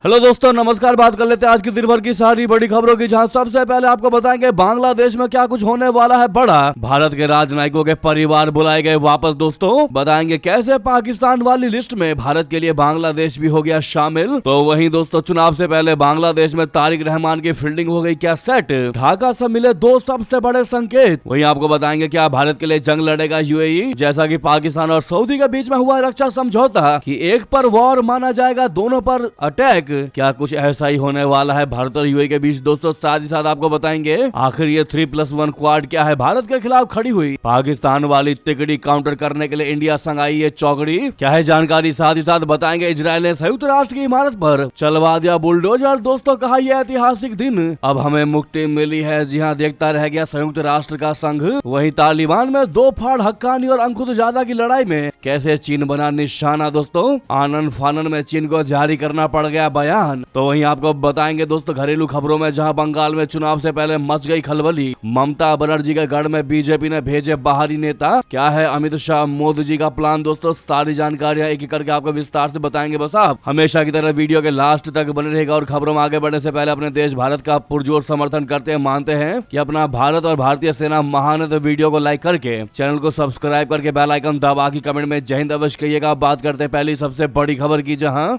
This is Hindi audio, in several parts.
हेलो दोस्तों, नमस्कार। बात कर लेते हैं आज की दिन भर की सारी बड़ी खबरों की, जहां सबसे पहले आपको बताएंगे बांग्लादेश में क्या कुछ होने वाला है बड़ा। भारत के राजनयिकों के परिवार बुलाए गए वापस। दोस्तों बताएंगे कैसे पाकिस्तान वाली लिस्ट में भारत के लिए बांग्लादेश भी हो गया शामिल। तो वहीं दोस्तों चुनाव से पहले बांग्लादेश में तारिक रहमान की फील्डिंग हो गई क्या सेट। ढाका से मिले दो सबसे बड़े संकेत। वहीं आपको बताएंगे क्या भारत के लिए जंग लड़ेगा यूएई, जैसा कि पाकिस्तान और सऊदी के बीच में हुआ रक्षा समझौता कि एक पर वॉर माना जाएगा, दोनों पर अटैक। क्या कुछ ऐसा ही होने वाला है भारत और यूएई के बीच। दोस्तों साथ ही साथ आपको बताएंगे आखिर ये 3+1 क्वाड क्या है। भारत के खिलाफ खड़ी हुई पाकिस्तान वाली तिकड़ी काउंटर करने के लिए इंडिया संग आई है चौकड़ी, क्या है जानकारी। साथ ही साथ बताएंगे इजराइल ने संयुक्त राष्ट्र की इमारत पर चलवा दिया बुलडोजर। दोस्तों कहा यह ऐतिहासिक दिन, अब हमें मुक्ति मिली है। जी हाँ, देखता रह गया संयुक्त राष्ट्र का संघ। वहीं तालिबान में दो फाड़ हक्कानी और अंकुशजादा की लड़ाई में कैसे चीन बना निशाना। दोस्तों आनन फानन में चीन को जारी करना पड़ गया बयान। तो वहीं आपको बताएंगे दोस्तों घरेलू खबरों में, जहां बंगाल में चुनाव से पहले मच गई खलबली। ममता बनर्जी के गढ़ में बीजेपी ने भेजे बाहरी नेता। क्या है अमित शाह मोदी जी का प्लान। दोस्तों सारी जानकारियां एक एक करके आपको विस्तार से बताएंगे। बस आप हमेशा की तरह वीडियो के लास्ट तक बने रहेगा। और खबरों में आगे बढ़ने से पहले अपने देश भारत का पुरजोर समर्थन करते हैं, मानते हैं कि अपना भारत और भारतीय सेना महान है। तो वीडियो को लाइक करके चैनल को सब्सक्राइब करके बेल आइकन दबा के कमेंट में जय हिंद अवश्य कहिएगा। बात करते हैं पहली सबसे बड़ी खबर की, जहां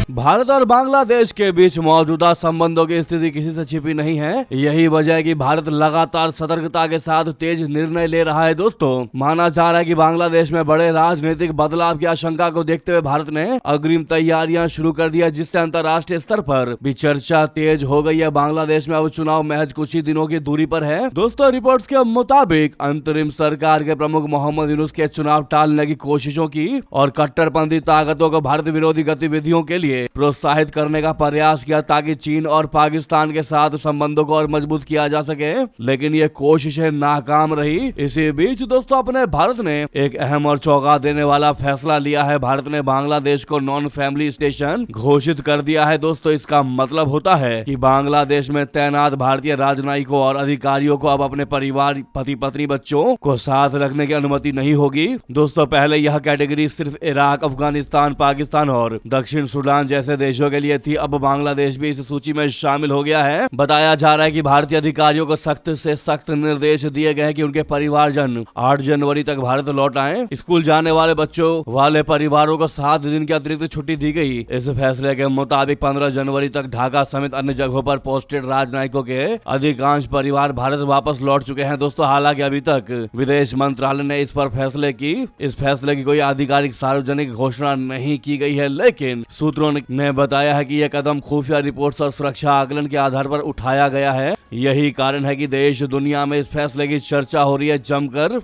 भारत और बांग्लादेश के बीच मौजूदा संबंधों की स्थिति किसी से छिपी नहीं है। यही वजह है कि भारत लगातार सतर्कता के साथ तेज निर्णय ले रहा है। दोस्तों माना जा रहा है कि बांग्लादेश में बड़े राजनीतिक बदलाव की आशंका को देखते हुए भारत ने अग्रिम तैयारियां शुरू कर दिया, जिससे अंतर्राष्ट्रीय स्तर पर भी चर्चा तेज हो गई है। बांग्लादेश में अब चुनाव महज कुछ ही दिनों की दूरी पर है। दोस्तों रिपोर्ट्स के मुताबिक अंतरिम सरकार के प्रमुख मोहम्मद यूनुस के चुनाव टालने की कोशिशों की और कट्टरपंथी ताकतों को भारत विरोधी गतिविधियों के लिए प्रोत्साहित करने का प्रयास किया, ताकि चीन और पाकिस्तान के साथ संबंधों को और मजबूत किया जा सके। लेकिन ये कोशिशें नाकाम रही। इसी बीच दोस्तों अपने भारत ने एक अहम और चौंका देने वाला फैसला लिया है। भारत ने बांग्लादेश को नॉन फैमिली स्टेशन घोषित कर दिया है। दोस्तों इसका मतलब होता है कि बांग्लादेश में तैनात भारतीय राजनयिकों और अधिकारियों को अब अपने परिवार, पति पत्नी, बच्चों को साथ रखने की अनुमति नहीं होगी। दोस्तों पहले यह कैटेगरी सिर्फ इराक, अफगानिस्तान, पाकिस्तान और दक्षिण सूडान जैसे देशों के लिए थी। अब बांग्लादेश भी इस सूची में शामिल हो गया है। बताया जा रहा है कि भारतीय अधिकारियों को सख्त से सख्त निर्देश दिए गए हैं कि उनके परिवारजन 8 जनवरी तक भारत लौट आएं। स्कूल जाने वाले बच्चों वाले परिवारों को 7 दिन की अतिरिक्त छुट्टी दी गई। इस फैसले के मुताबिक 15 जनवरी तक ढाका समेत अन्य जगहों पर पोस्टेड राजनयिकों के अधिकांश परिवार भारत वापस लौट चुके हैं। दोस्तों हालांकि अभी तक विदेश मंत्रालय ने इस फैसले की कोई आधिकारिक सार्वजनिक घोषणा नहीं की गई है, लेकिन सूत्रों ने बताया है कि यह कदम खुफिया रिपोर्ट्स और सुरक्षा आकलन के आधार पर उठाया गया है। यही कारण है कि देश दुनिया में इस फैसले की चर्चा हो रही है जमकर।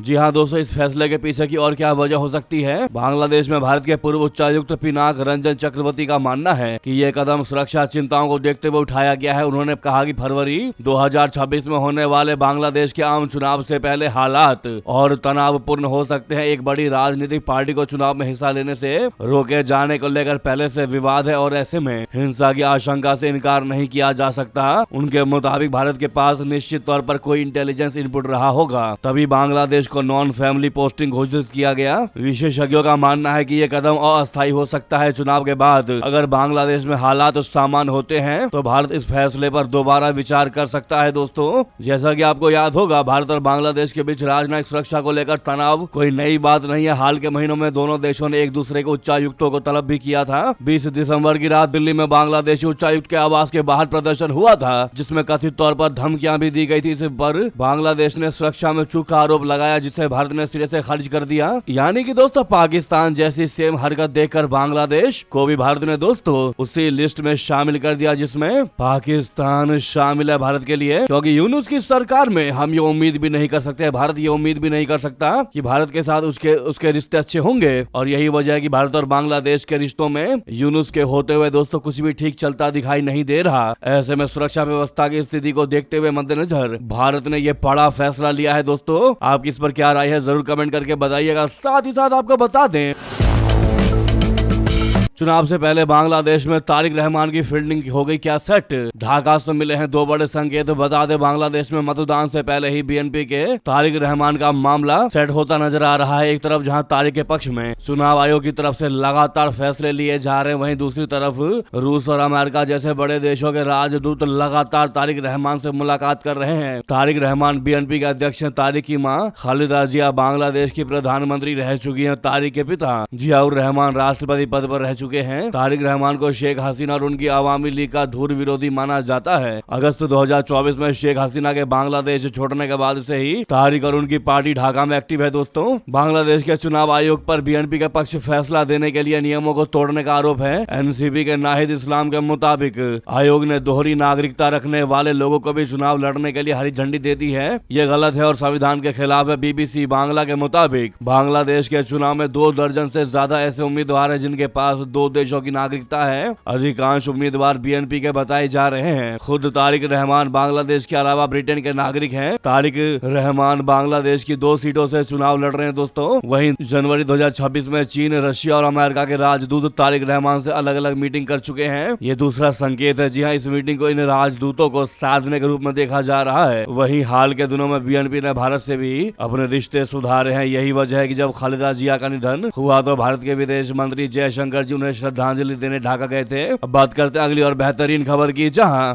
जी हाँ दोस्तों, इस फैसले के पीछे की और क्या वजह हो सकती है। बांग्लादेश में भारत के पूर्व उच्चायुक्त पिनाक रंजन चक्रवर्ती का मानना है कि यह कदम सुरक्षा चिंताओं को देखते हुए उठाया गया है। उन्होंने कहा कि फरवरी 2026 में होने वाले बांग्लादेश के आम चुनाव से पहले हालात और तनावपूर्ण हो सकते हैं। एक बड़ी राजनीतिक पार्टी को चुनाव में हिस्सा लेने से रोके जाने को लेकर पहले से विवाद है और ऐसे में हिंसा की आशंका से इनकार नहीं किया जा सकता। उनके मुताबिक भारत के पास निश्चित तौर पर कोई इंटेलिजेंस इनपुट रहा होगा, तभी बांग्लादेश को नॉन फैमिली पोस्टिंग घोषित किया गया। विशेषज्ञों का मानना है कि यह कदम अस्थायी हो सकता है। चुनाव के बाद अगर बांग्लादेश में हालात सामान्य होते हैं तो भारत इस फैसले पर दोबारा विचार कर सकता है। दोस्तों जैसा कि आपको याद होगा, भारत और बांग्लादेश के बीच राजनयिक सुरक्षा को लेकर तनाव कोई नई बात नहीं है। हाल के महीनों में दोनों देशों ने एक दूसरे को उच्चायुक्तों को तलब भी किया था। 20 दिसंबर की रात दिल्ली में बांग्लादेशी उच्चायुक्त के आवास के बाहर प्रदर्शन हुआ था, जिसमें कथित तौर पर धमकियां भी दी गई थी। इस पर बांग्लादेश ने सुरक्षा में चूक का आरोप लगाया, जिसे भारत ने सिरे से खारिज कर दिया। यानी कि दोस्तों पाकिस्तान जैसी सेम हरकत देखकर बांग्लादेश को भी भारत ने दोस्तों उसी लिस्ट में शामिल कर दिया जिसमें पाकिस्तान शामिल है भारत के लिए। क्योंकि यूनुस की सरकार में हम ये उम्मीद भी नहीं कर सकते, भारत ये उम्मीद भी नहीं कर सकता कि भारत के साथ उसके रिश्ते अच्छे होंगे। और यही वजह है कि भारत और बांग्लादेश के रिश्तों में यूनुस के होते हुए दोस्तों कुछ भी ठीक चलता दिखाई नहीं दे रहा। ऐसे में सुरक्षा व्यवस्था की स्थिति को देखते हुए मद्देनजर भारत ने यह बड़ा फैसला लिया है। दोस्तों आपकी इस पर क्या राय है जरूर कमेंट करके बताइएगा। साथ ही साथ आपको बता दें चुनाव से पहले बांग्लादेश में तारिक रहमान की फील्डिंग हो गई क्या सेट। ढाका से मिले हैं दो बड़े संकेत। बता दें बांग्लादेश में मतदान से पहले ही बीएनपी के तारिक रहमान का मामला सेट होता नजर आ रहा है। एक तरफ जहां तारिक के पक्ष में चुनाव आयोग की तरफ से लगातार फैसले लिए जा रहे हैं, वहीं दूसरी तरफ रूस और अमेरिका जैसे बड़े देशों के राजदूत लगातार तारिक रहमान से मुलाकात कर रहे हैं। तारिक रहमान बीएनपी के अध्यक्ष हैं। तारिक की मां खालिदा जिया बांग्लादेश की प्रधानमंत्री रह चुकी हैं। तारिक के पिता जियाउर रहमान राष्ट्रपति पद पर रह चुके हैं। तारिक रहमान को शेख हसीना और उनकी आवामी लीग का धुर विरोधी माना जाता है। अगस्त 2024 में शेख हसीना के बांग्लादेश छोड़ने के बाद से ही तारिक और उनकी पार्टी ढाका में एक्टिव है। दोस्तों, बांग्लादेश के चुनाव आयोग पर बीएनपी के पक्ष फैसला देने के लिए नियमों को तोड़ने का आरोप है। एनसीपी के नाहिद इस्लाम के मुताबिक आयोग ने दोहरी नागरिकता रखने वाले लोगों को भी चुनाव लड़ने के लिए हरी झंडी दे दी है। ये गलत है और संविधान के खिलाफ है। बीबीसी बांग्ला के मुताबिक बांग्लादेश के चुनाव में 2 दर्जन से ज्यादा ऐसे उम्मीदवार हैं जिनके पास 2 देशों की नागरिकता है। अधिकांश उम्मीदवार बीएनपी के बताए जा रहे हैं। खुद तारिक रहमान बांग्लादेश के अलावा ब्रिटेन के नागरिक हैं। तारिक रहमान बांग्लादेश की 2 सीटों से चुनाव लड़ रहे हैं। दोस्तों, वहीं जनवरी 2026 में चीन, रशिया और अमेरिका के राजदूत तारिक रहमान से अलग अलग मीटिंग कर चुके हैं। ये दूसरा संकेत है। जी हाँ, इस मीटिंग को इन राजदूतों को साधने के रूप में देखा जा रहा है। वहीं हाल के दिनों में बीएनपी ने भारत से भी अपने रिश्ते सुधारे हैं। यही वजह है कि जब खालिदा जिया का निधन हुआ तो भारत के विदेश मंत्री जयशंकर जी उन्हें श्रद्धांजलि देने ढाका गए थे। अब बात करते हैं अगली और बेहतरीन खबर की, जहां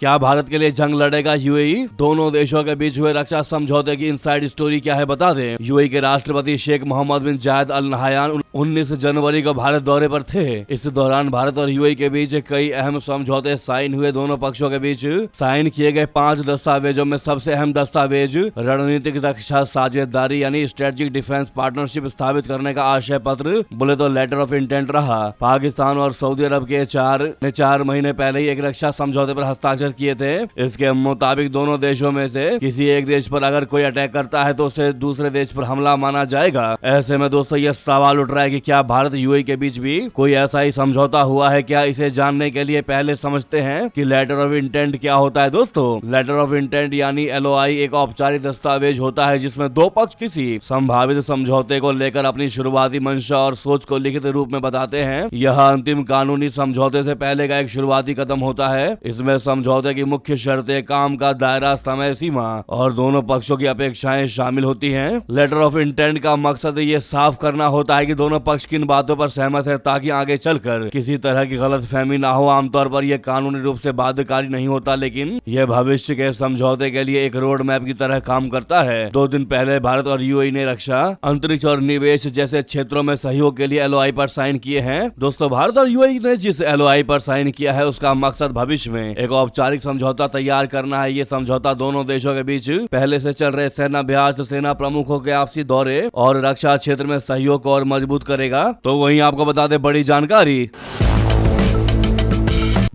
क्या भारत के लिए जंग लड़ेगा यूएई? दोनों देशों के बीच हुए रक्षा समझौते की इनसाइड स्टोरी क्या है बता दें। यूएई के राष्ट्रपति शेख मोहम्मद बिन जायद अल नहायान 19 जनवरी को भारत दौरे पर थे। इस दौरान भारत और यूएई के बीच कई अहम समझौते साइन हुए। दोनों पक्षों के बीच साइन किए गए 5 दस्तावेजों में सबसे अहम दस्तावेज रणनीतिक रक्षा साझेदारी यानी स्ट्रेटेजिक डिफेंस पार्टनरशिप स्थापित करने का आशय पत्र, बोले तो लेटर ऑफ इंटेंट रहा। पाकिस्तान और सऊदी अरब के 4 महीने पहले ही एक रक्षा समझौते पर हस्ताक्षर किए थे। इसके मुताबिक दोनों देशों में से किसी एक देश पर अगर कोई अटैक करता है तो उसे दूसरे देश पर हमला माना जाएगा। ऐसे में दोस्तों ये सवाल उठ रहा है कि क्या भारत यूएई के बीच भी कोई ऐसा ही समझौता हुआ है क्या? इसे जानने के लिए पहले समझते हैं कि लेटर ऑफ इंटेंट क्या होता है। दोस्तों, लेटर ऑफ इंटेंट यानी एलओआई एक औपचारिक दस्तावेज होता है जिसमें 2 पक्ष किसी संभावित समझौते को लेकर अपनी शुरुआती मंशा और सोच को लिखित रूप में बताते हैं। यह अंतिम कानूनी समझौते से पहले का एक शुरुआती कदम होता है। इसमें समझौते की मुख्य शर्तें, काम का दायरा, समय सीमा और दोनों पक्षों की अपेक्षाएं शामिल होती हैं। लेटर ऑफ इंटेंट का मकसद ये साफ करना होता है कि दोनों पक्ष किन बातों पर सहमत है ताकि आगे चलकर किसी तरह की गलतफहमी ना हो। आमतौर पर यह कानूनी रूप से बाध्यकारी नहीं होता, लेकिन यह भविष्य के समझौते के लिए एक रोड मैप की तरह काम करता है। 2 दिन पहले भारत और यूएई ने रक्षा, अंतरिक्ष और निवेश जैसे क्षेत्रों में सहयोग के लिए एलओआई पर साइन किए हैं। दोस्तों, भारत और यूएई ने जिस एलओआई पर साइन किया है उसका मकसद भविष्य में एक औपचारिक समझौता तैयार करना है। ये समझौता दोनों देशों के बीच पहले से चल रहे सेना अभ्यास, सेना प्रमुखों के आपसी दौरे और रक्षा क्षेत्र में सहयोग को और मजबूत करेगा। तो वहीं आपको बता दें बड़ी जानकारी,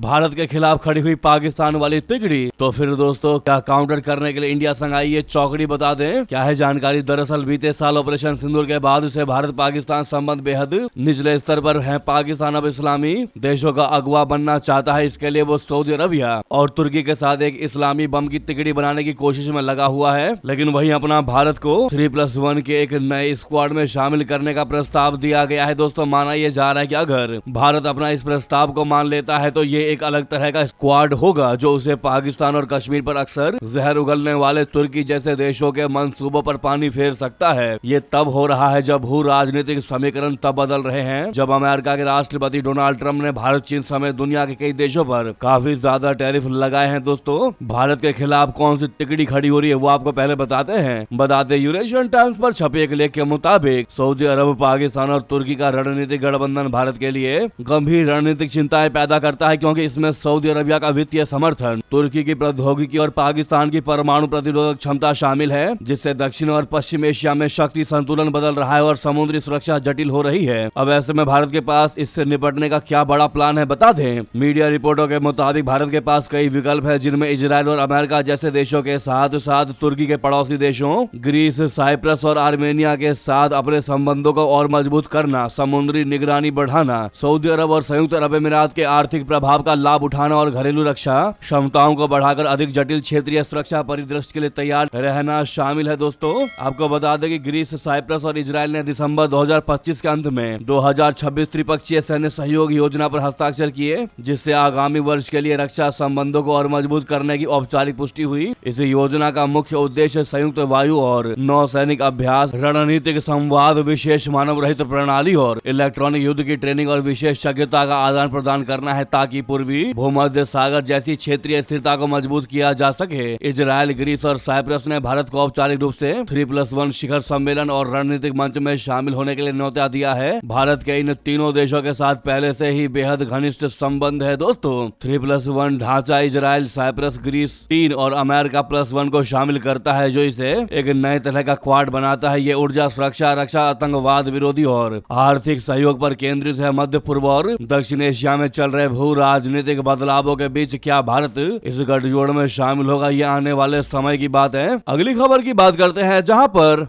भारत के खिलाफ खड़ी हुई पाकिस्तान वाली तिकड़ी। तो फिर दोस्तों, क्या काउंटर करने के लिए इंडिया संग आई ये चौकड़ी बता दें। क्या है जानकारी? दरअसल बीते साल ऑपरेशन सिंदूर के बाद से भारत पाकिस्तान संबंध बेहद निचले स्तर पर है। पाकिस्तान अब इस्लामी देशों का अगवा बनना चाहता है। इसके लिए वो सऊदी अरबिया और तुर्की के साथ एक इस्लामी बम की तिकड़ी बनाने की कोशिश में लगा हुआ है। लेकिन वहीं अपना भारत को 3+1 के एक नए स्क्वाड में शामिल करने का प्रस्ताव दिया गया है। दोस्तों, माना यह जा रहा है कि अगर भारत अपना इस प्रस्ताव को मान लेता है तो ये एक अलग तरह का स्क्वाड होगा जो उसे पाकिस्तान और कश्मीर पर अक्सर जहर उगलने वाले तुर्की जैसे देशों के मंसूबों पर पानी फेर सकता है। ये तब हो रहा है जब भू राजनीतिक समीकरण तब बदल रहे हैं जब अमेरिका के राष्ट्रपति डोनाल्ड ट्रंप ने भारत, चीन समेत दुनिया के कई देशों पर काफी ज्यादा टैरिफ लगाए हैं। दोस्तों, भारत के खिलाफ कौन सी तिकड़ी खड़ी हो रही है वो आपको पहले बताते हैं। बताते यूरेशियन टाइम्स पर छपे एक लेख के मुताबिक सऊदी अरब, पाकिस्तान और तुर्की का रणनीतिक गठबंधन भारत के लिए गंभीर रणनीतिक चिंताएं पैदा करता है, क्योंकि इसमें सऊदी अरबिया का वित्तीय समर्थन, तुर्की की प्रौद्योगिकी और पाकिस्तान की परमाणु प्रतिरोधक क्षमता शामिल है, जिससे दक्षिण और पश्चिम एशिया में शक्ति संतुलन बदल रहा है और समुद्री सुरक्षा जटिल हो रही है। अब ऐसे में भारत के पास इससे निपटने का क्या बड़ा प्लान है बता दें। मीडिया रिपोर्टों के मुताबिक भारत के पास कई विकल्प है, जिनमें इजराइल और अमेरिका जैसे देशों के साथ साथ तुर्की के पड़ोसी देशों ग्रीस, साइप्रस और आर्मेनिया के साथ अपने संबंधों को और मजबूत करना, समुद्री निगरानी बढ़ाना, सऊदी अरब और संयुक्त अरब अमीरात के आर्थिक प्रभाव का का लाभ उठाना और घरेलू रक्षा क्षमताओं को बढ़ाकर अधिक जटिल क्षेत्रीय सुरक्षा परिदृश्य के लिए तैयार रहना शामिल है। दोस्तों आपको बता दें कि ग्रीस, साइप्रस और इजराइल ने दिसंबर 2025 के अंत में 2026 त्रिपक्षीय सैन्य सहयोग योजना पर हस्ताक्षर किए, जिससे आगामी वर्ष के लिए रक्षा संबंधों को और मजबूत करने की औपचारिक पुष्टि हुई। इस योजना का मुख्य उद्देश्य संयुक्त वायु और नौसैनिक अभ्यास, रणनीतिक संवाद, विशेष मानव रहित प्रणाली और इलेक्ट्रॉनिक युद्ध की ट्रेनिंग और विशेषज्ञता का आदान प्रदान करना है, ताकि पूर्वी भूमध्य सागर जैसी क्षेत्रीय स्थिरता को मजबूत किया जा सके। इजराइल, ग्रीस और साइप्रस ने भारत को औपचारिक रूप से 3+1 शिखर सम्मेलन और रणनीतिक मंच में शामिल होने के लिए न्योता दिया है। भारत के इन तीनों देशों के साथ पहले से ही बेहद घनिष्ठ संबंध है। दोस्तों 3+1 ढांचा इजराइल, साइप्रस, ग्रीस 3 और अमेरिका +1 को शामिल करता है, जो इसे एक नए तरह का क्वाड बनाता है। ये ऊर्जा, सुरक्षा, रक्षा, आतंकवाद विरोधी और आर्थिक सहयोग पर केंद्रित है। मध्य पूर्व और दक्षिण एशिया में चल रहे भू राजनीतिक बदलावों के बीच क्या भारत इस गठजोड़ में शामिल होगा, ये आने वाले समय की बात है। अगली खबर की बात करते हैं, जहां पर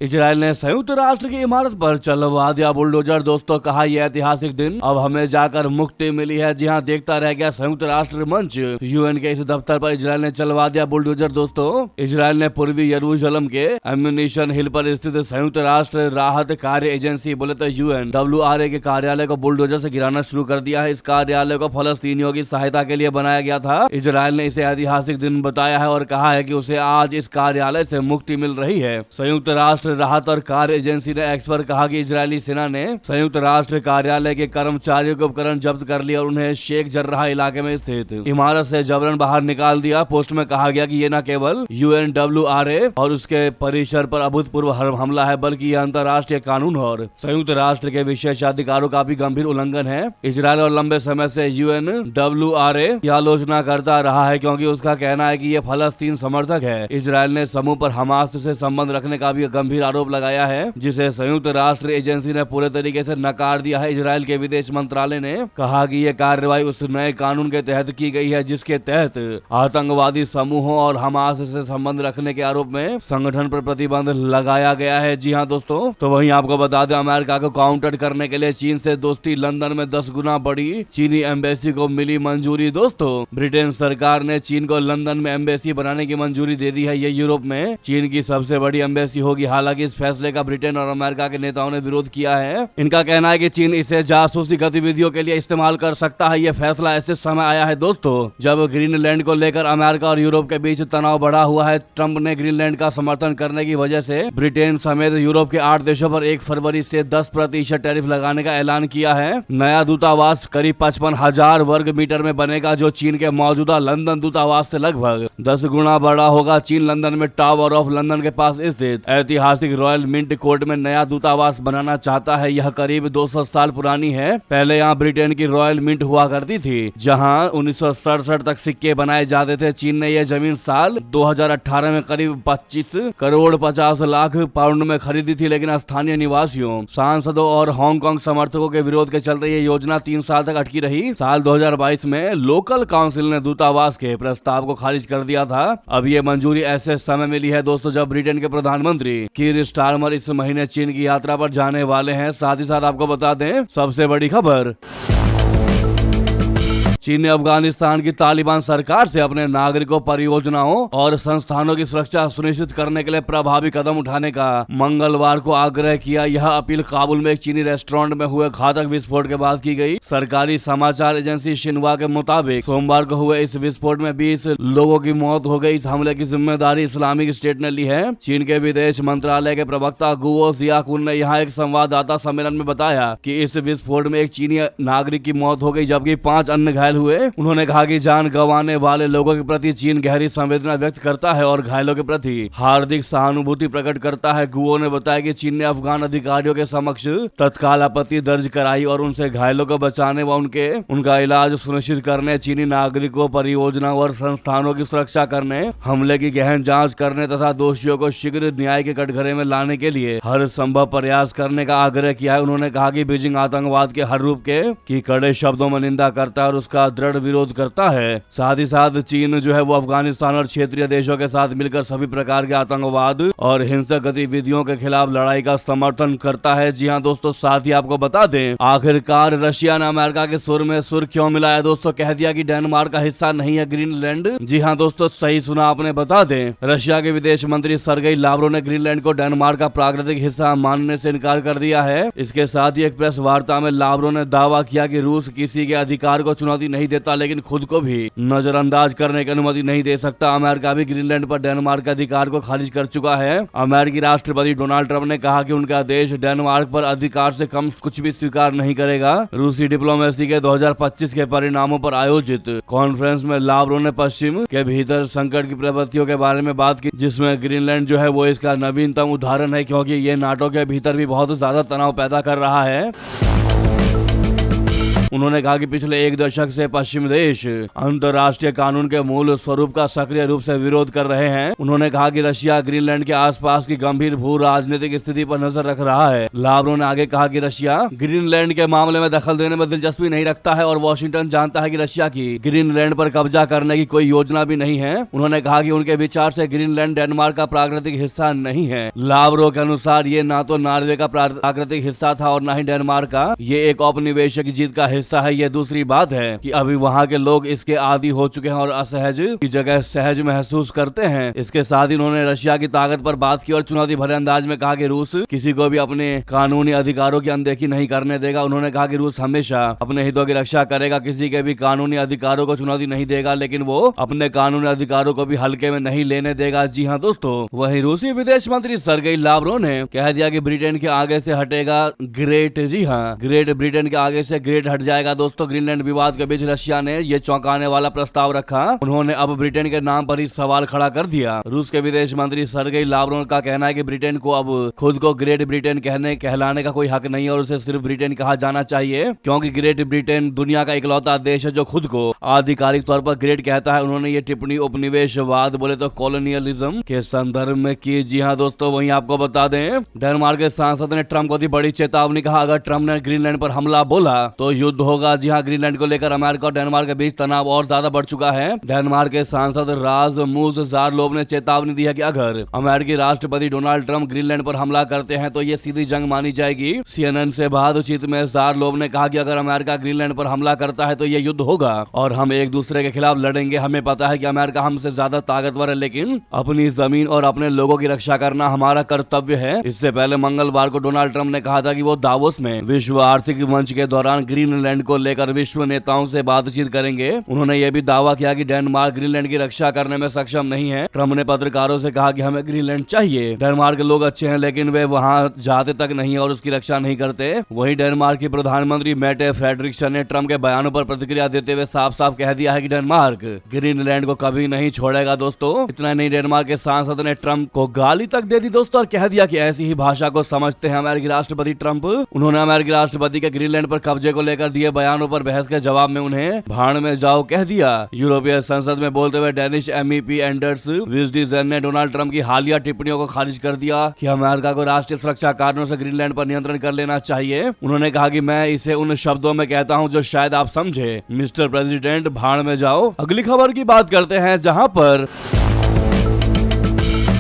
इजराइल ने संयुक्त राष्ट्र की इमारत पर चलवा दिया बुलडोजर। दोस्तों कहा यह ऐतिहासिक दिन, अब हमें जाकर मुक्ति मिली है। जी हां, देखता रह गया संयुक्त राष्ट्र मंच। यूएन के इस दफ्तर पर इजराइल ने चलवा दिया बुलडोजर। दोस्तों इजराइल ने पूर्वी यरूशलेम के एम्यूनिशन हिल पर स्थित संयुक्त राष्ट्र राहत कार्य एजेंसी बोले तो UNWRA के कार्यालय को बुलडोजर से गिराना शुरू कर दिया है। इस कार्यालय को फलस्तीनियों की सहायता के लिए बनाया गया था। इजराइल ने इसे ऐतिहासिक दिन बताया है और कहा है कि उसे आज इस कार्यालय से मुक्ति मिल रही है। संयुक्त राष्ट्र राहत और कार्य एजेंसी ने एक्स पर कहा कि इजरायली सेना ने संयुक्त राष्ट्र कार्यालय के कर्मचारियों के उपकरण जब्त कर लिया और उन्हें शेख जर्राह इलाके में स्थित इमारत से जबरन बाहर निकाल दिया। पोस्ट में कहा गया कि ये न केवल UNWRA और उसके परिसर पर अभूतपूर्व हमला है, बल्कि यह अंतर्राष्ट्रीय कानून और संयुक्त राष्ट्र के विशेषाधिकारों का भी गंभीर उल्लंघन है। इजरायल और लंबे समय से UNWRA की आलोचना करता रहा है, क्योंकि उसका कहना है कि ये फलस्तीन समर्थक है। इजरायल ने समूह पर हमास से संबंध रखने का भी गंभीर आरोप लगाया है, जिसे संयुक्त राष्ट्र एजेंसी ने पूरे तरीके से नकार दिया है। इजरायल के विदेश मंत्रालय ने कहा कि यह कार्रवाई उस नए कानून के तहत की गई है, जिसके तहत आतंकवादी समूहों और हमास से संबंध रखने के आरोप में संगठन पर प्रतिबंध लगाया गया है। जी हाँ दोस्तों, तो वहीं आपको बता दें, अमेरिका को काउंटर करने के लिए चीन से दोस्ती, लंदन में 10 गुना बड़ी चीनी एम्बेसी को मिली मंजूरी। दोस्तों ब्रिटेन सरकार ने चीन को लंदन में एम्बेसी बनाने की मंजूरी दे दी है। ये यूरोप में चीन की सबसे बड़ी एम्बेसी होगी। हालांकि इस फैसले का ब्रिटेन और अमेरिका के नेताओं ने विरोध किया है। इनका कहना है कि चीन इसे जासूसी गतिविधियों के लिए इस्तेमाल कर सकता है। यह फैसला ऐसे समय आया है दोस्तों जब ग्रीनलैंड को लेकर अमेरिका और यूरोप के बीच तनाव बढ़ा हुआ है। ट्रंप ने ग्रीनलैंड का समर्थन करने की वजह से ब्रिटेन समेत यूरोप के 8 देशों पर 1 फरवरी से 10% टैरिफ लगाने का ऐलान किया है। नया दूतावास करीब 55,000 वर्ग मीटर में बनेगा, जो चीन के मौजूदा लंदन दूतावास से लगभग 10 गुना बड़ा होगा। चीन लंदन में टावर ऑफ लंदन के पास स्थित ऐतिहासिक रॉयल मिंट कोर्ट में नया दूतावास बनाना चाहता है। यह करीब 200 साल पुरानी है। पहले यहाँ ब्रिटेन की रॉयल मिंट हुआ करती थी, जहाँ 1967 तक सिक्के बनाए जाते थे। चीन ने यह जमीन साल 2018 में करीब 25 करोड़ 50 लाख पाउंड में खरीदी थी, लेकिन स्थानीय निवासियों, सांसदों और हांगकांग समर्थकों के विरोध के चलते ये योजना 3 साल तक अटकी रही। साल 2022 में लोकल काउंसिल ने दूतावास के प्रस्ताव को खारिज कर दिया था। अब ये मंजूरी ऐसे समय मिली है दोस्तों जब ब्रिटेन के प्रधानमंत्री कीर स्टारमर इस महीने चीन की यात्रा पर जाने वाले हैं। साथ ही साथ आपको बता दें सबसे बड़ी खबर, चीन ने अफगानिस्तान की तालिबान सरकार से अपने नागरिकों, परियोजनाओं और संस्थानों की सुरक्षा सुनिश्चित करने के लिए प्रभावी कदम उठाने का मंगलवार को आग्रह किया। यह अपील काबुल में एक चीनी रेस्टोरेंट में हुए घातक विस्फोट के बाद की गई। सरकारी समाचार एजेंसी शिन्हुआ के मुताबिक सोमवार को हुए इस विस्फोट में 20 लोगों की मौत हो गई। इस हमले की जिम्मेदारी इस्लामिक स्टेट ने ली है। चीन के विदेश मंत्रालय के प्रवक्ता गुओ जियाकुन ने यहाँ एक संवाददाता सम्मेलन में बताया कि इस विस्फोट में एक चीनी नागरिक की मौत हो गई, जबकि 5 अन्य घायल हुए। उन्होंने कहा कि जान गंवाने वाले लोगों के प्रति चीन गहरी संवेदना व्यक्त करता है और घायलों के प्रति हार्दिक सहानुभूति प्रकट करता है। गुओ ने बताया कि चीन ने अफगान अधिकारियों के समक्ष तत्काल आपत्ति दर्ज कराई और उनसे घायलों को बचाने व उनका इलाज सुनिश्चित करने, चीनी नागरिकों, परियोजनाओं और संस्थानों की सुरक्षा करने, हमले की गहन जांच करने तथा दोषियों को शीघ्र न्याय के कटघरे में लाने के लिए हर संभव प्रयास करने का आग्रह किया है। उन्होंने कहा कि बीजिंग आतंकवाद के हर रूप की कड़े शब्दों में निंदा करता है और उसका का दृढ़ विरोध करता है। साथ ही साथ चीन जो है वो अफगानिस्तान और क्षेत्रीय देशों के साथ मिलकर सभी प्रकार के आतंकवाद और हिंसक गतिविधियों के खिलाफ लड़ाई का समर्थन करता है। जी हाँ दोस्तों, साथ ही आपको बता दें आखिरकार रशिया ने अमेरिका के सुर में सुर क्यों मिलाया दोस्तों, कह दिया कि डेनमार्क का हिस्सा नहीं है ग्रीनलैंड। जी हाँ दोस्तों, सही सुना आपने। बता दें रशिया के विदेश मंत्री सर्गेई लावरोव ने ग्रीनलैंड को डेनमार्क का प्राकृतिक हिस्सा मानने से इनकार कर दिया है। इसके साथ ही एक प्रेस वार्ता में लावरोव ने दावा किया कि रूस किसी के अधिकार को चुनौती नहीं देता, लेकिन खुद को भी नजरअंदाज करने की अनुमति नहीं दे सकता। अमेरिका भी ग्रीनलैंड पर डेनमार्क के अधिकार को खारिज कर चुका है। अमेरिकी राष्ट्रपति डोनाल्ड ट्रंप ने कहा कि उनका देश डेनमार्क पर अधिकार से कम कुछ भी स्वीकार नहीं करेगा। रूसी डिप्लोमेसी के 2025 के परिणामों पर आयोजित कॉन्फ्रेंस में लावरोव ने पश्चिम के भीतर संकट की प्रवृत्तियों के बारे में बात की, जिसमें ग्रीनलैंड जो है वो इसका नवीनतम उदाहरण है, क्योंकि ये नाटो के भीतर भी बहुत ज्यादा तनाव पैदा कर रहा है। उन्होंने कहा कि पिछले एक दशक से पश्चिम देश अंतर्राष्ट्रीय कानून के मूल स्वरूप का सक्रिय रूप से विरोध कर रहे हैं। उन्होंने कहा कि रशिया ग्रीनलैंड के आसपास की गंभीर भू राजनीतिक स्थिति पर नजर रख रहा है। लावरोव ने आगे कहा कि रशिया ग्रीनलैंड के मामले में दखल देने में दिलचस्पी नहीं रखता है और वॉशिंगटन जानता है कि रशिया की ग्रीनलैंड पर कब्जा करने की कोई योजना भी नहीं है। उन्होंने कहा कि उनके विचार से ग्रीनलैंड डेनमार्क का प्राकृतिक हिस्सा नहीं है। लावरोव के अनुसार ये ना तो नॉर्वे का प्राकृतिक हिस्सा था और न ही डेनमार्क का। ये एक औपनिवेशिक जीत का हिस्सा है। ये दूसरी बात है कि अभी वहाँ के लोग इसके आदी हो चुके हैं और असहज की जगह सहज महसूस करते हैं। इसके साथ ही उन्होंने रशिया की ताकत पर बात की और चुनौती भरे अंदाज में कहा कि रूस किसी को भी अपने कानूनी अधिकारों की अनदेखी नहीं करने देगा। उन्होंने कहा कि रूस हमेशा अपने हितों की रक्षा करेगा, किसी के भी कानूनी अधिकारों को चुनौती नहीं देगा, लेकिन वो अपने कानूनी अधिकारों को भी हल्के में नहीं लेने देगा। जी हाँ दोस्तों, वहीं रूसी विदेश मंत्री सर्गेई लावरोव ने कह दिया कि ब्रिटेन के आगे से हटेगा ग्रेट। जी हाँ, ग्रेट ब्रिटेन के आगे से ग्रेट हट जाएगा। दोस्तों, ग्रीनलैंड विवाद के बीच रशिया ने यह चौंकाने वाला प्रस्ताव रखा। उन्होंने अब ब्रिटेन के नाम पर ही सवाल खड़ा कर दिया। रूस के विदेश मंत्री सर्गेई लावरोव का कहना है कि ब्रिटेन को अब खुद को ग्रेट ब्रिटेन कहलाने का कोई हक नहीं है और उसे सिर्फ ब्रिटेन कहा जाना चाहिए, क्योंकि ग्रेट ब्रिटेन दुनिया का इकलौता देश है जो खुद को आधिकारिक तौर पर ग्रेट कहता है। उन्होंने ये टिप्पणी उपनिवेशवाद बोले तो कॉलोनियलिज्म के संदर्भ में की। जी हाँ दोस्तों, वहीं आपको बता दें डेनमार्क के सांसद ने ट्रंप को दी बड़ी चेतावनी। कहा अगर ट्रंप ने ग्रीनलैंड पर हमला बोला तो युद्ध होगा। जी हाँ, ग्रीनलैंड को लेकर अमेरिका और डेनमार्क के बीच तनाव और ज्यादा बढ़ चुका है। डेनमार्क के सांसद रासमुस ज़ारलोव ने चेतावनी दी है कि अगर अमेरिकी राष्ट्रपति डोनाल्ड ट्रंप ग्रीनलैंड पर हमला करते हैं तो ये सीधी जंग मानी जाएगी। CNN से बातचीत में ज़ारलोव ने कहा कि अगर अमेरिका ग्रीनलैंड पर हमला करता है तो ये युद्ध होगा और हम एक दूसरे के खिलाफ लड़ेंगे। हमें पता है कि अमेरिका हमसे ज्यादा ताकतवर है, लेकिन अपनी जमीन और अपने लोगों की रक्षा करना हमारा कर्तव्य है। इससे पहले मंगलवार को डोनाल्ड ट्रंप ने कहा था कि वो दावोस में विश्व आर्थिक मंच के दौरान ग्रीनलैंड को लेकर विश्व नेताओं से बातचीत करेंगे। उन्होंने यह भी दावा किया कि डेनमार्क ग्रीनलैंड की रक्षा करने में सक्षम नहीं है। ट्रंप ने पत्रकारों से कहा कि हमें ग्रीनलैंड चाहिए। डेनमार्क के लोग अच्छे हैं, लेकिन वे वहां जाते तक नहीं और उसकी रक्षा नहीं करते। वहीं डेनमार्क की प्रधानमंत्री मेटे फ्रेडरिक्सन ने ट्रंप के बयानों पर प्रतिक्रिया देते हुए साफ साफ कह दिया है कि डेनमार्क ग्रीनलैंड को कभी नहीं छोड़ेगा। दोस्तों, इतना नहीं, डेनमार्क के सांसद ने ट्रंप को गाली तक दे दी दोस्तों और कह दिया कि ऐसी ही भाषा को समझते हैं अमेरिकी राष्ट्रपति ट्रंप। उन्होंने अमेरिकी राष्ट्रपति के ग्रीनलैंड पर कब्जे को लेकर दिए बयानों पर बहस के जवाब में उन्हें भाड़ में जाओ कह दिया। यूरोपीय संसद में बोलते हुए डेनिश MEP एंडर्स विस्डीजन ने डोनाल्ड ट्रंप की हालिया टिप्पणियों को खारिज कर दिया कि अमेरिका को राष्ट्रीय सुरक्षा कारणों से ग्रीनलैंड पर नियंत्रण कर लेना चाहिए। उन्होंने कहा कि मैं इसे उन शब्दों में कहता हूं जो शायद आप समझे, मिस्टर प्रेसिडेंट भाड़ में जाओ। अगली खबर की बात करते हैं, जहां पर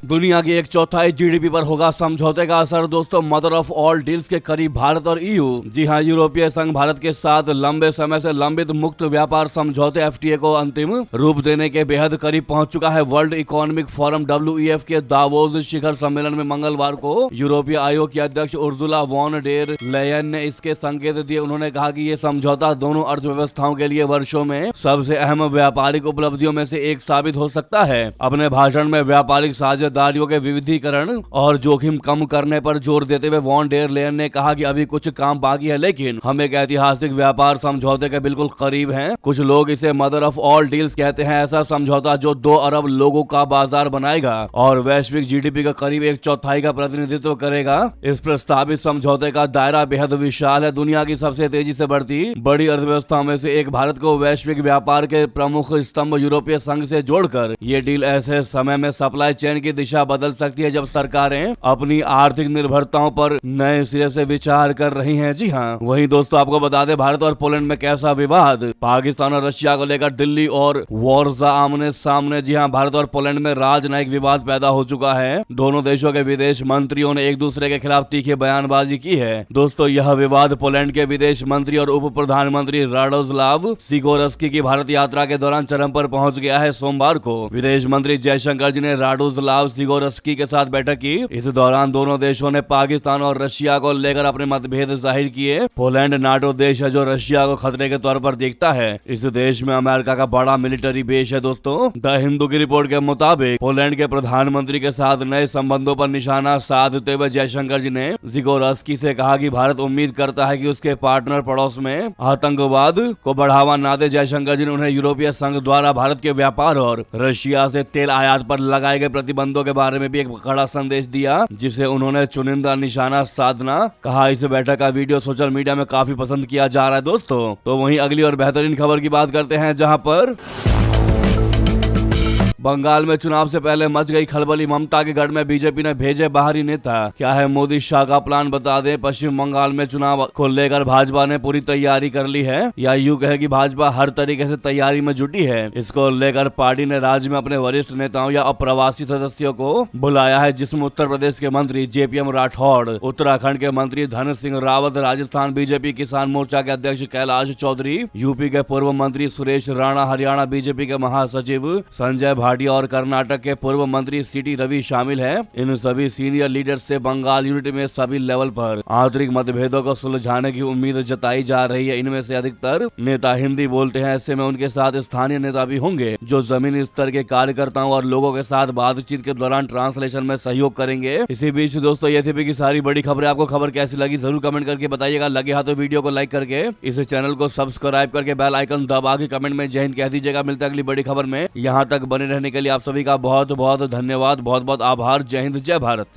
दुनिया की 1/4 GDP पर होगा समझौते का असर। दोस्तों, मदर ऑफ ऑल डील्स के करीब भारत और EU। जी हां, यूरोपीय संघ भारत के साथ लंबे समय से लंबित मुक्त व्यापार समझौते FTA को अंतिम रूप देने के बेहद करीब पहुंच चुका है। वर्ल्ड इकोनॉमिक फोरम WEF के दावोस शिखर सम्मेलन में मंगलवार को यूरोपीय आयोग की अध्यक्ष उर्जुला वॉन डेर लेयन ने इसके संकेत दिए। उन्होंने कहा कि ये समझौता दोनों अर्थव्यवस्थाओं के लिए वर्षों में सबसे अहम व्यापारिक उपलब्धियों में से एक साबित हो सकता है। अपने भाषण में व्यापारिक साझेदारियों के विविधीकरण और जोखिम कम करने पर जोर देते हुए वॉन डेर लेयन ने कहा कि अभी कुछ काम बाकी है, लेकिन हम एक ऐतिहासिक व्यापार समझौते के बिल्कुल करीब हैं। कुछ लोग इसे मदर ऑफ ऑल डील्स कहते हैं। ऐसा समझौता जो 2 अरब लोगों का बाजार बनाएगा और वैश्विक GDP का करीब 1/4 का प्रतिनिधित्व करेगा। इस प्रस्तावित समझौते का दायरा बेहद विशाल है। दुनिया की सबसे तेजी से बढ़ती बड़ी अर्थव्यवस्थाओं में से एक भारत को वैश्विक व्यापार के प्रमुख स्तंभ यूरोपीय संघ से जोड़कर ये डील ऐसे समय में सप्लाई चेन की दिशा बदल सकती है जब सरकारें अपनी आर्थिक निर्भरताओं पर नए सिरे से विचार कर रही हैं। जी हाँ, वहीं दोस्तों आपको बता दें भारत और पोलैंड में कैसा विवाद। पाकिस्तान और रशिया को लेकर दिल्ली और वार्सा आमने सामने। जी हाँ, भारत और पोलैंड में राजनयिक विवाद पैदा हो चुका है। दोनों देशों के विदेश मंत्रियों ने एक दूसरे के खिलाफ तीखी बयानबाजी की है। दोस्तों यह विवाद पोलैंड के विदेश मंत्री और उप प्रधानमंत्री राडोस्लाव सिकोरस्की की भारत यात्रा के दौरान चरम पर पहुंच गया है। सोमवार को विदेश मंत्री जयशंकर जी ने राडोस्लाव सिकोरस्की के साथ बैठक की। इस दौरान दोनों देशों ने पाकिस्तान और रशिया को लेकर अपने मतभेद जाहिर किए। पोलैंड नाटो देश है जो रशिया को खतरे के तौर पर देखता है। इस देश में अमेरिका का बड़ा मिलिट्री बेस है। दोस्तों द हिंदू की रिपोर्ट के मुताबिक पोलैंड के प्रधानमंत्री के साथ नए संबंधों पर निशाना साधते हुए जयशंकर जी ने सिकोरस्की से कहा कि भारत उम्मीद करता है कि उसके पार्टनर पड़ोस में आतंकवाद को बढ़ावा न दे। जयशंकर जी ने उन्हें यूरोपीय संघ द्वारा भारत के व्यापार और रशिया से तेल आयात पर लगाए गए प्रतिबंधों के बारे में भी एक कड़ा संदेश दिया, जिसे उन्होंने चुनिंदा निशाना साधना कहा। इस बैठक का वीडियो सोशल मीडिया में काफी पसंद किया जा रहा है। दोस्तों तो वहीं अगली और बेहतरीन खबर की बात करते हैं, जहां पर बंगाल में चुनाव से पहले मच गई खलबली। ममता के गढ़ में बीजेपी ने भेजे बाहरी नेता। क्या है मोदी शाह का प्लान, बता दें। पश्चिम बंगाल में चुनाव को लेकर भाजपा ने पूरी तैयारी कर ली है, या यूं कहे कि भाजपा हर तरीके से तैयारी में जुटी है। इसको लेकर पार्टी ने राज्य में अपने वरिष्ठ नेताओं या अप्रवासी सदस्यों को बुलाया है, जिसमें उत्तर प्रदेश के मंत्री जेपीएम राठौड़, उत्तराखंड के मंत्री धन सिंह रावत, राजस्थान बीजेपी किसान मोर्चा के अध्यक्ष कैलाश चौधरी, यूपी के पूर्व मंत्री सुरेश राणा, हरियाणा बीजेपी के महासचिव संजय और कर्नाटक के पूर्व मंत्री सीटी रवि शामिल हैं। इन सभी सीनियर लीडर से बंगाल यूनिट में सभी लेवल पर आंतरिक मतभेदों को सुलझाने की उम्मीद जताई जा रही है। इनमें से अधिकतर नेता हिंदी बोलते हैं, ऐसे में उनके साथ स्थानीय नेता भी होंगे जो जमीनी स्तर के कार्यकर्ताओं और लोगों के साथ बातचीत के दौरान ट्रांसलेशन में सहयोग करेंगे। इसी बीच दोस्तों ये थी की सारी बड़ी खबरें। आपको खबर कैसी लगी जरूर कमेंट करके बताइएगा। लगे हाथ तो वीडियो को लाइक करके इस चैनल को सब्सक्राइब करके बेल आइकन दबा के कमेंट में जय हिंद कह दीजिएगा। मिलता है अगली बड़ी खबर में। यहाँ तक बने रहने के लिए आप सभी का बहुत बहुत धन्यवाद, बहुत बहुत आभार। जय हिंद, जय भारत।